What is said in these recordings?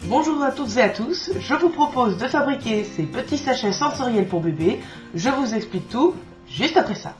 Bonjour à toutes et à tous, je vous propose de fabriquer ces petits sachets sensoriels pour bébés. Je vous explique tout juste après ça.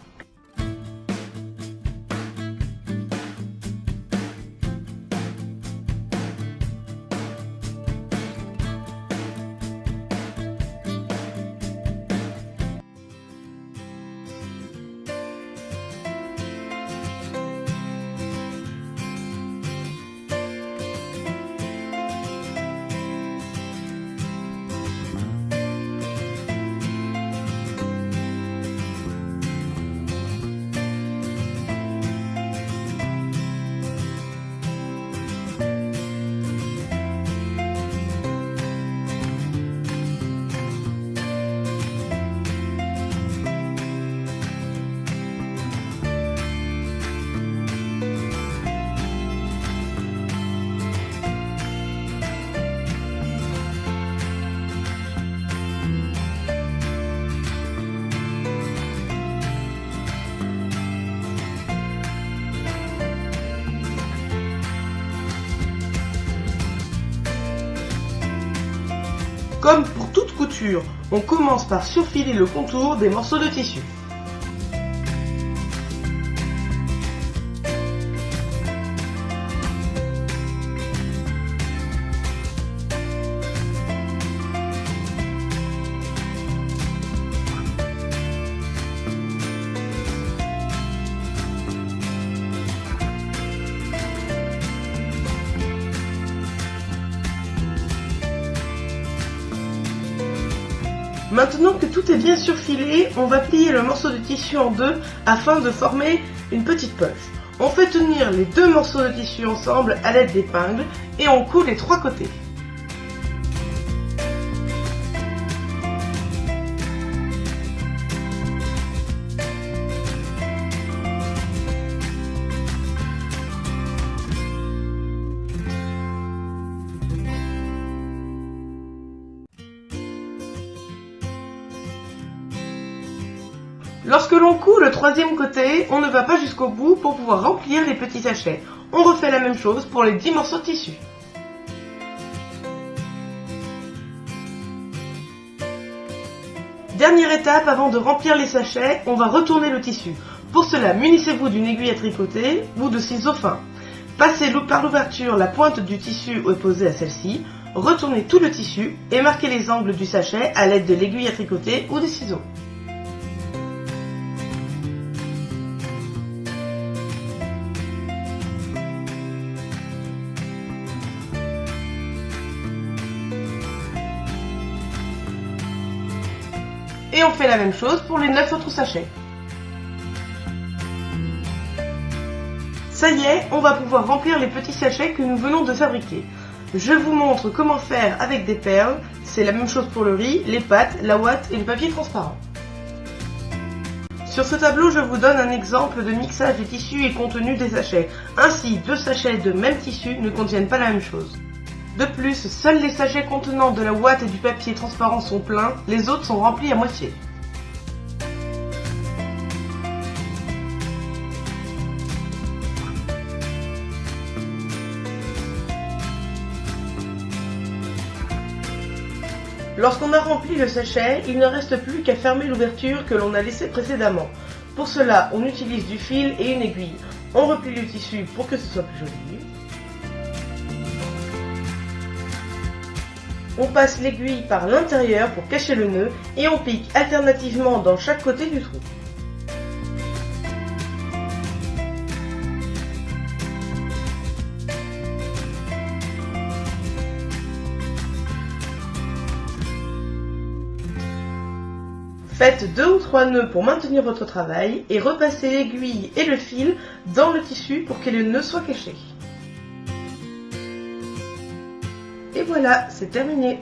Comme pour toute couture, on commence par surfiler le contour des morceaux de tissu. Maintenant que tout est bien surfilé, on va plier le morceau de tissu en deux afin de former une petite poche. On fait tenir les deux morceaux de tissu ensemble à l'aide d'épingles et on coud les trois côtés. Lorsque l'on coud le troisième côté, on ne va pas jusqu'au bout pour pouvoir remplir les petits sachets. On refait la même chose pour les 10 morceaux de tissu. Dernière étape avant de remplir les sachets, on va retourner le tissu. Pour cela, munissez-vous d'une aiguille à tricoter ou de ciseaux fins. Passez par l'ouverture la pointe du tissu opposée à celle-ci, retournez tout le tissu et marquez les angles du sachet à l'aide de l'aiguille à tricoter ou des ciseaux. Et on fait la même chose pour les 9 autres sachets. Ça y est, on va pouvoir remplir les petits sachets que nous venons de fabriquer. Je vous montre comment faire avec des perles. C'est la même chose pour le riz, les pâtes, la ouate et le papier transparent. Sur ce tableau, je vous donne un exemple de mixage des tissus et contenu des sachets. Ainsi, deux sachets de même tissu ne contiennent pas la même chose. De plus, seuls les sachets contenant de la ouate et du papier transparent sont pleins, les autres sont remplis à moitié. Lorsqu'on a rempli le sachet, il ne reste plus qu'à fermer l'ouverture que l'on a laissée précédemment. Pour cela, on utilise du fil et une aiguille. On replie le tissu pour que ce soit plus joli. On passe l'aiguille par l'intérieur pour cacher le nœud et on pique alternativement dans chaque côté du trou. Faites 2 ou 3 nœuds pour maintenir votre travail et repassez l'aiguille et le fil dans le tissu pour que le nœud soit caché. Et voilà, c'est terminé.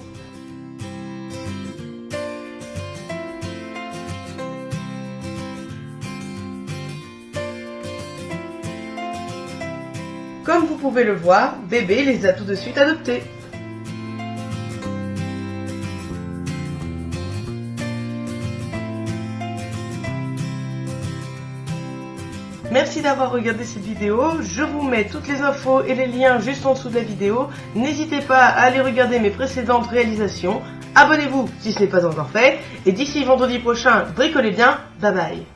Comme vous pouvez le voir, bébé les a tout de suite adoptés. Merci d'avoir regardé cette vidéo. Je vous mets toutes les infos et les liens juste en dessous de la vidéo. N'hésitez pas à aller regarder mes précédentes réalisations. Abonnez-vous si ce n'est pas encore fait. Et d'ici vendredi prochain, bricolez bien. Bye bye.